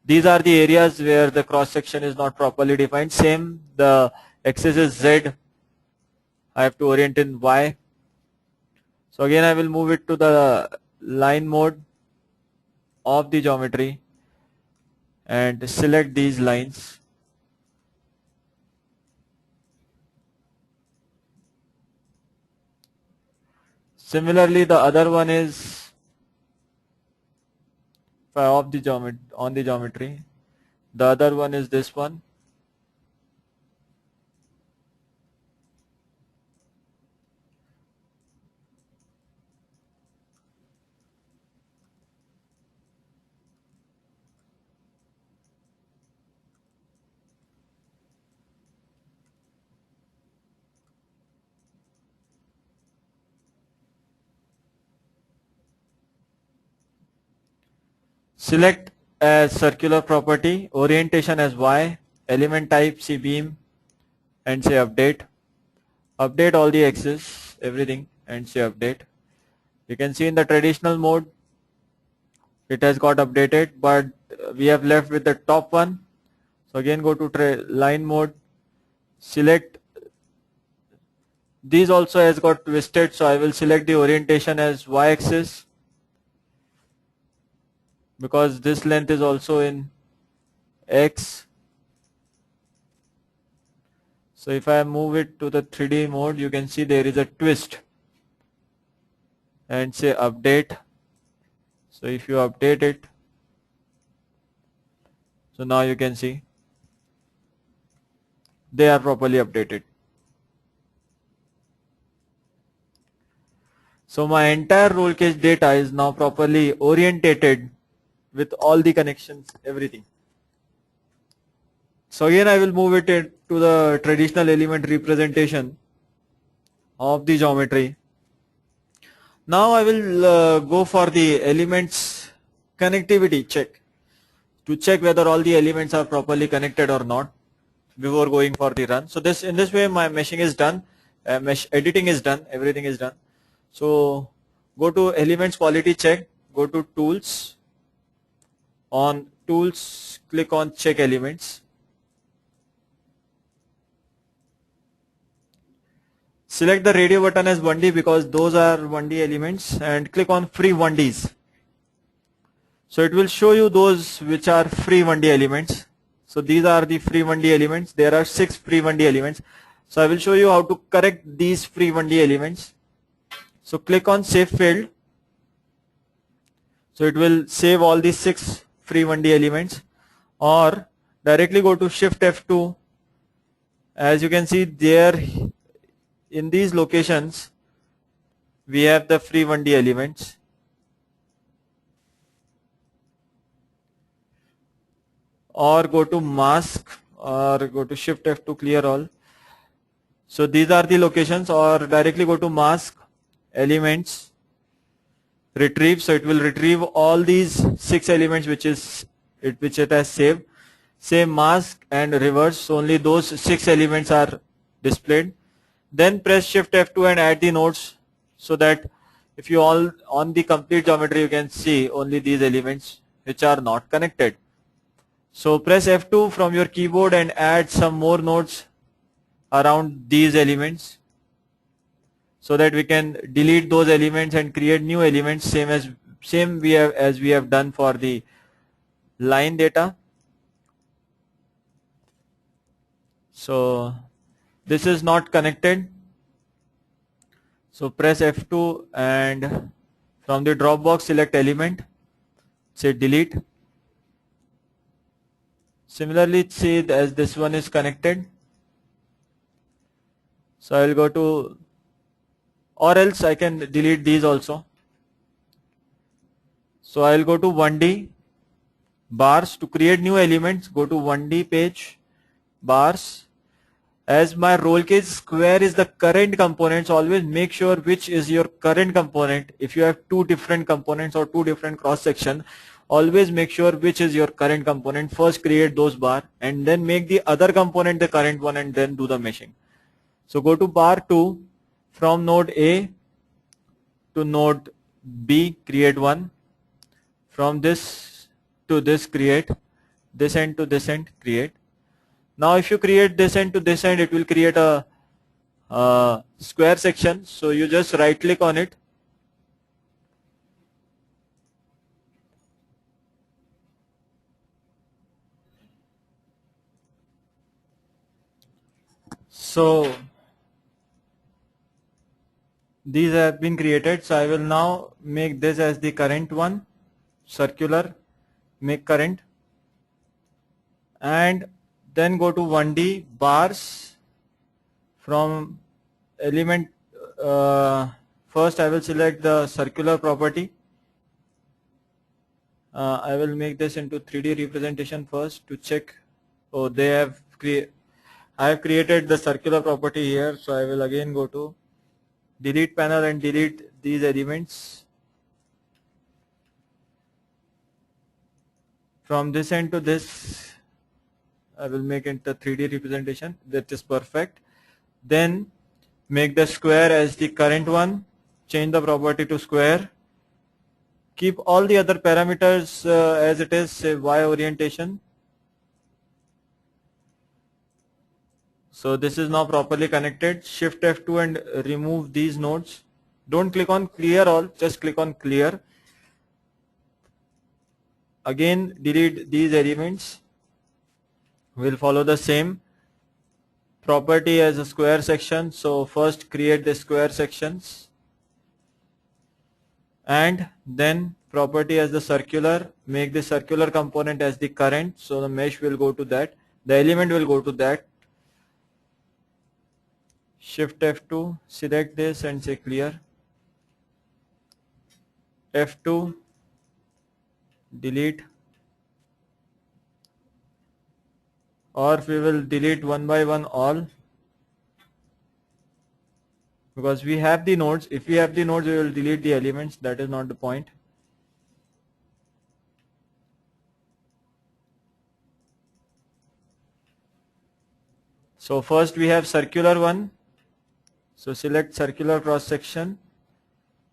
these are the areas where the cross section is not properly defined. Same, the axis is Z, I have to orient in Y. So again I will move it to the line mode of the geometry and select these lines. Similarly, the other one is of the geometry, on the geometry. The other one is this one. Select as circular property, orientation as Y, element type C beam, and say update. Update all the axes, everything, and say update. You can see in the traditional mode it has got updated, but we have left with the top one. So again go to line mode, select. These also has got twisted, so I will select the orientation as y-axis because this length is also in x. So if I move it to the 3D mode, you can see there is a twist and say update. So if you update it, so now you can see they are properly updated. So my entire roll cage data is now properly orientated with all the connections, everything. So again I will move it to the traditional element representation of the geometry. Now I will go for the elements connectivity check to check whether all the elements are properly connected or not before going for the run. So in this way my meshing is done, mesh editing is done, everything is done. So go to elements quality check, go to tools, on tools click on check elements, select the radio button as 1D because those are 1D elements and click on free 1Ds. So it will show you those which are free 1D elements. So these are the free 1D elements. There are 6 free 1D elements. So I will show you how to correct these free 1D elements. So click on save field. So it will save all these 6 free 1D elements, or directly go to shift F2. As you can see there in these locations we have the free 1D elements. Or go to mask or go to shift F2 clear all. So these are the locations, or directly go to mask, elements, retrieve. So it will retrieve all these 6 elements which it has saved. Say mask and reverse, so only those 6 elements are displayed. Then press shift F2 and add the nodes, so that if you all on the complete geometry you can see only these elements which are not connected. So press F2 from your keyboard and add some more nodes around these elements, so that we can delete those elements and create new elements same we have done for the line data. So this is not connected, so press F2 and from the drop box select element, say delete. Similarly see as this one is connected, so I will go to, or else I can delete these also. So I will go to 1D bars to create new elements. Go to 1D page, bars. As my roll cage square is the current components, always make sure which is your current component. If you have 2 different components or 2 different cross section, always make sure which is your current component. First create those bar and then make the other component the current one and then do the meshing. So go to bar 2, from node A to node B create one, from this to this create, this end to this end create. Now if you create this end to this end, it will create a square section, so you just right click on it, so these have been created. So I will now make this as the current one, circular, make current, and then go to 1D bars, from element first I will select the circular property. I will make this into 3D representation first to check. Oh, they have I have created the circular property here, so I will again go to delete panel and delete these elements. From this end to this I will make it a 3D representation. That is perfect. Then make the square as the current one, change the property to square, keep all the other parameters as it is, say Y orientation. So this is now properly connected. Shift F2 and remove these nodes. Don't click on clear all, just click on clear. Again delete these elements. We'll follow the same property as a square section. So first create the square sections and then property as the circular. Make the circular component as the current. So the mesh will go to that. The element will go to that. Shift F2, select this and say clear. F2, delete, or we will delete one by one all, because we have the nodes. If we have the nodes, we will delete the elements. That is not the point. So first we have circular one. So select circular cross section,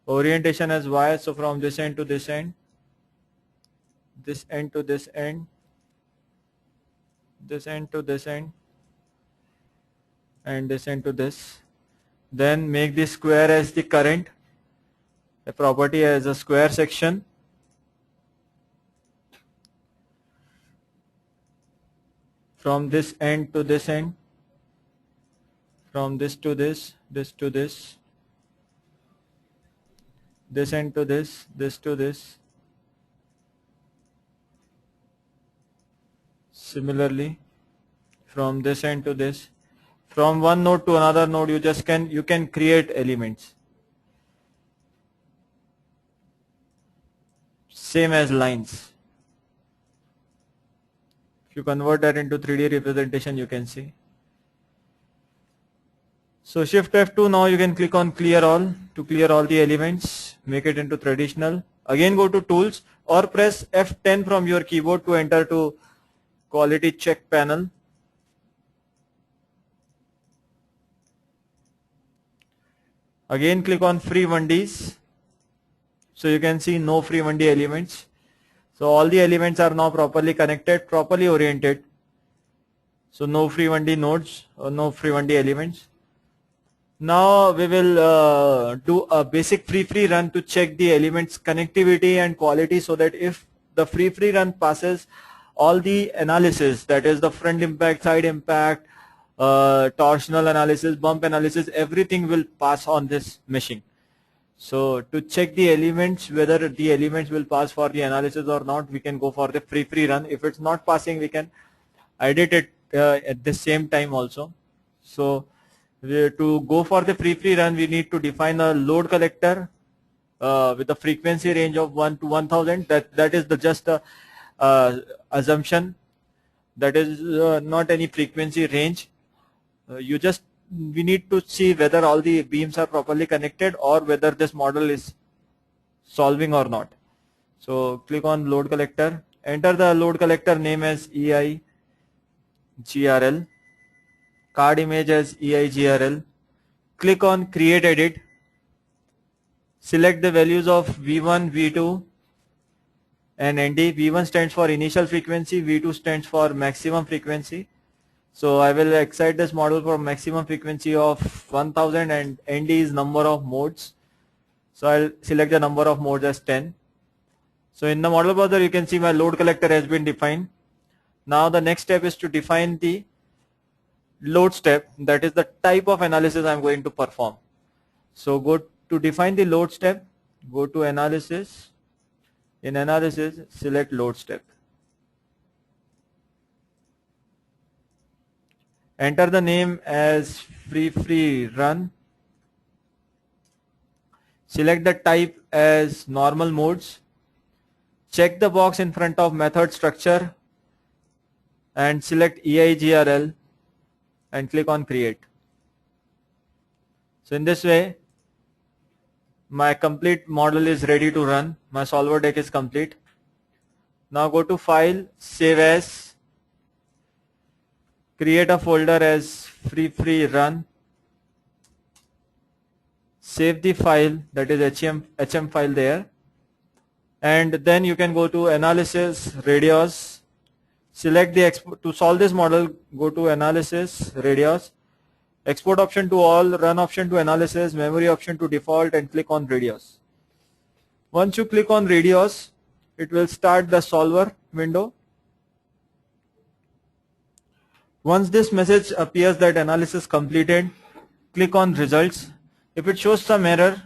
orientation as Y. So from this end to this end, this end to this end, this end to this end, and this end to this. Then make the square as the current, the property as a square section. From this end to this end, from this to this, this to this, this end to this to this. Similarly, from this end to this. From one node to another node, you can create elements. Same as lines. If you convert that into 3D representation, you can see. So Shift F2, now you can click on clear all to clear all the elements, make it into traditional. Again go to tools or press F10 from your keyboard to enter to quality check panel. Again click on free 1Ds. So you can see no free 1D elements. So all the elements are now properly connected, properly oriented. So no free 1D nodes or no free 1D elements. Now we will do a basic free run to check the elements connectivity and quality, so that if the free run passes all the analysis, that is the front impact, side impact, torsional analysis, bump analysis, everything will pass on this meshing. So to check the elements, whether the elements will pass for the analysis or not, we can go for the free run. If it's not passing, we can edit it at the same time also. So to go for the free run, we need to define a load collector with a frequency range of 1 to 1000. That is the just assumption. That is not any frequency range. We need to see whether all the beams are properly connected or whether this model is solving or not. So click on load collector, enter the load collector name as EIGRL, card image as EIGRL, click on create edit, select the values of V1, V2 and ND. V1 stands for initial frequency, V2 stands for maximum frequency. So I will excite this model for maximum frequency of 1000 and ND is number of modes. So I'll select the number of modes as 10. So in the model browser you can see my load collector has been defined. Now the next step is to define the load step, that is the type of analysis I'm going to perform. So go to define the load step, go to analysis, in analysis select load step. Enter the name as free run. Select the type as normal modes. Check the box in front of method structure and select EIGRL and click on create. So in this way my complete model is ready to run. My solver deck is complete. Now go to file, save as, create a folder as free run, save the file, that is HM file there, and then you can go to analysis, radios, select the export. To solve this model, go to analysis, radios, export option to all, run option to analysis, memory option to default, and click on radios. Once you click on radios, it will start the solver window. Once this message appears that analysis completed, click on results. If it shows some error,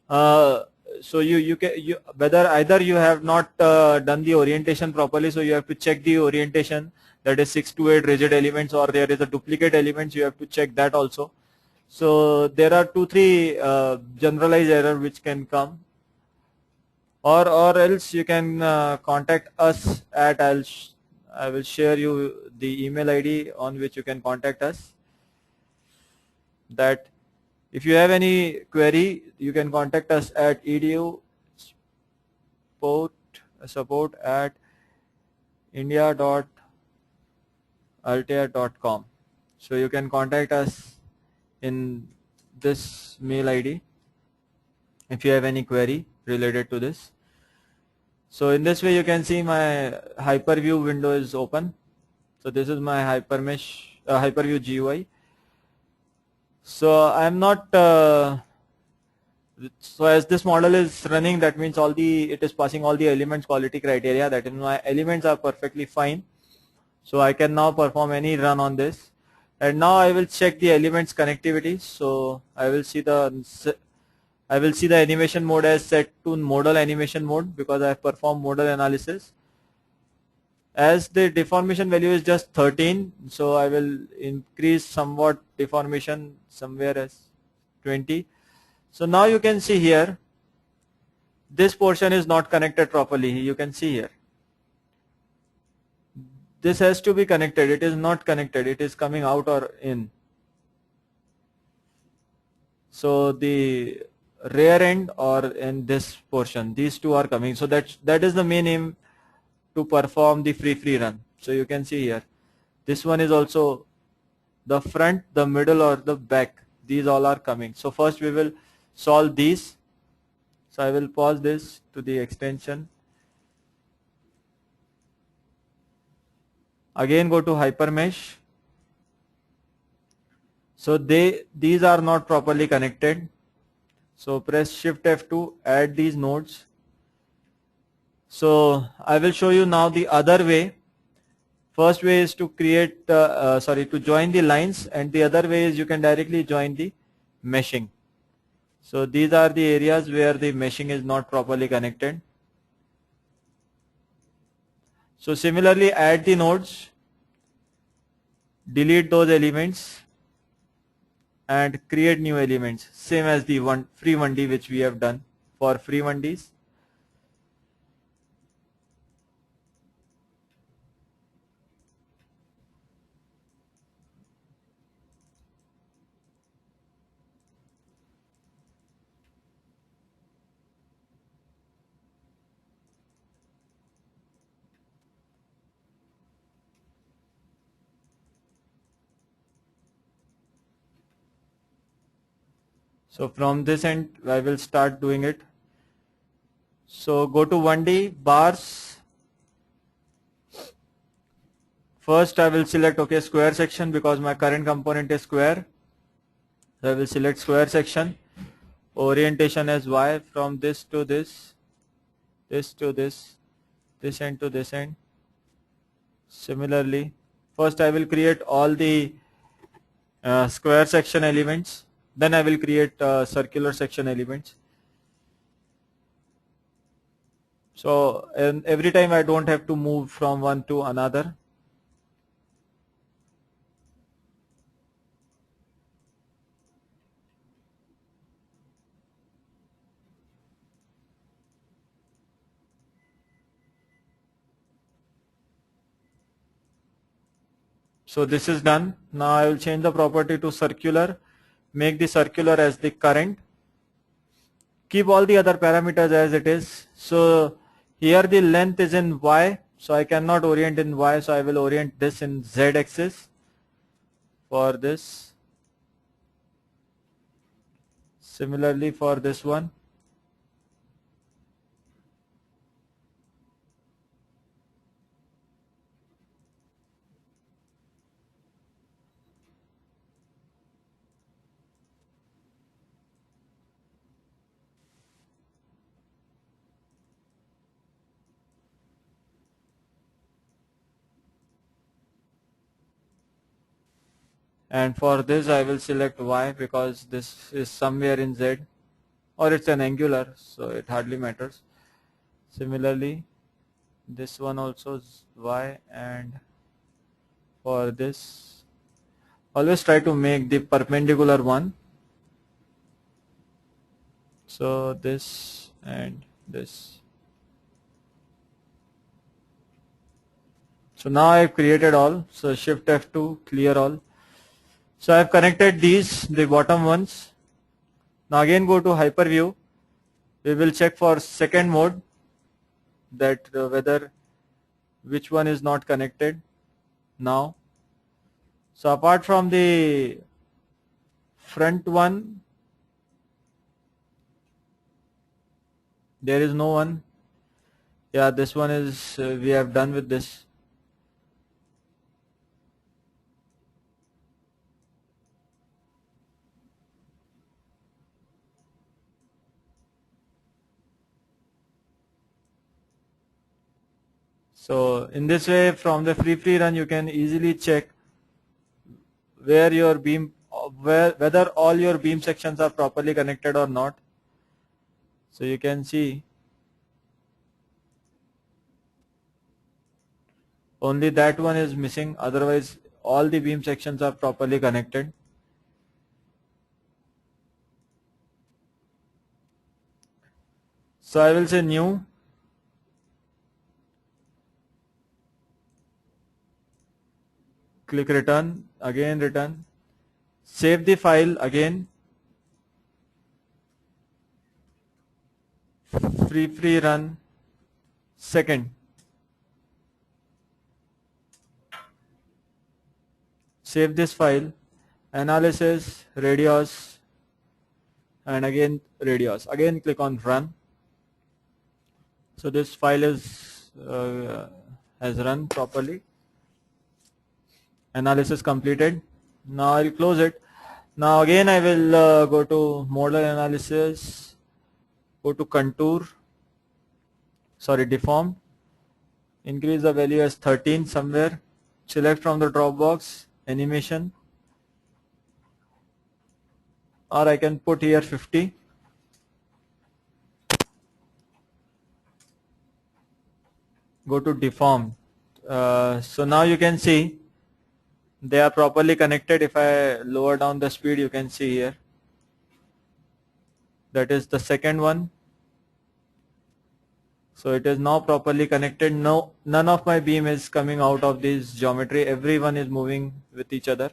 so whether either you have not done the orientation properly, so you have to check the orientation, that is 6 to 8 rigid elements, or there is a duplicate elements, you have to check that also. So there are 2-3 generalized error which can come, or else you can contact us at, I will share you the email ID on which you can contact us. That if you have any query, you can contact us at edu support at india.altair.com. So you can contact us in this mail ID if you have any query related to this. So in this way you can see my HyperView window is open. So this is my HyperView GUI. So I'm not so as this model is running, that means it is passing all the elements quality criteria, that is my elements are perfectly fine. So I can now perform any run on this, and now I will check the elements connectivity. So I will see the animation mode as set to modal animation mode because I have performed modal analysis. As the deformation value is just 13, so I will increase somewhat deformation somewhere as 20. So now you can see here, this portion is not connected properly. You can see here, this has to be connected. It is not connected. It is coming out or in. So the rear end or in this portion, these two are coming. So that is the main aim to perform the free run. So you can see here, this one is also the front, the middle, or the back. These all are coming. So first we will solve these. So I will pause this to the extension. Again go to HyperMesh. So these are not properly connected. So press Shift F2, add these nodes. So I will show you now the other way. First way is to create, to join the lines, and the other way is you can directly join the meshing. So these are the areas where the meshing is not properly connected. So similarly, add the nodes, delete those elements, and create new elements, same as the free 1D which we have done for free 1Ds. So from this end I will start doing it. So go to 1D bars. First I will select square section because my current component is square. So I will select square section. Orientation as Y, from this to this, this to this end to this end. Similarly, first I will create all the square section elements. Then I will create circular section elements. So and every time I don't have to move from one to another. So this is done. Now I will change the property to circular. Make the circular as the current. Keep all the other parameters as it is. So here the length is in Y, so I cannot orient in Y, so I will orient this in Z axis for this. Similarly for this one. And for this I will select Y because this is somewhere in Z, or it's an angular, so it hardly matters. Similarly this one also is Y, and for this always try to make the perpendicular one. So this and this. So now I've created all. So Shift F2, clear all. So I've connected these, the bottom ones. Now again go to Hyperview. We will check for second mode, that whether which one is not connected now. So apart from the front one, there is no one. Yeah, this one is, we have done with this. So in this way, from the free run, you can easily check where your beam, whether all your beam sections are properly connected or not. So you can see only that one is missing, otherwise all the beam sections are properly connected. So I will say new, click return, again return, save the file again, free run second, save this file, analysis, radius, and again radius, again click on run. So this file is has run properly. Analysis completed. Now I'll close it. Now again I will go to model analysis, go to contour, sorry, deform, increase the value as 13 somewhere, select from the drop box animation, or I can put here 50. Go to deform. So now you can see they are properly connected. If I lower down the speed, you can see here, that is the second one. So it is now properly connected. No, none of my beam is coming out of this geometry. Everyone is moving with each other.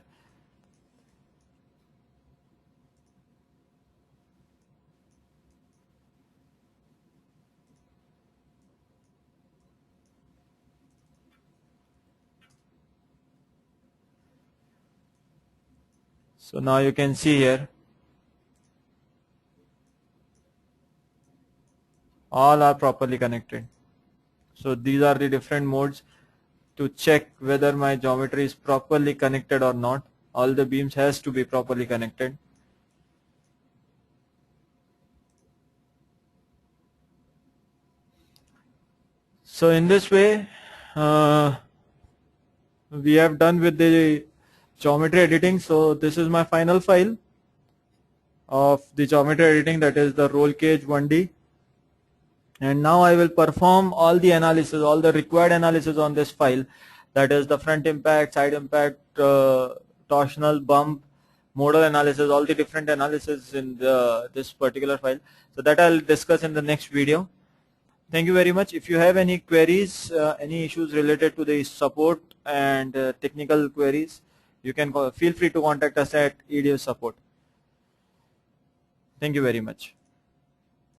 So now you can see here, all are properly connected. So these are the different modes to check whether my geometry is properly connected or not. All the beams has to be properly connected. So in this way, we have done with the geometry editing. So this is my final file of the geometry editing, that is the roll cage 1D. And now I will perform all the analysis, all the required analysis on this file, that is the front impact, side impact, torsional, bump, modal analysis, all the different analysis in this particular file. So that I'll discuss in the next video. Thank you very much. If you have any queries, any issues related to the support and technical queries, you can feel free to contact us at EDU support. Thank you very much.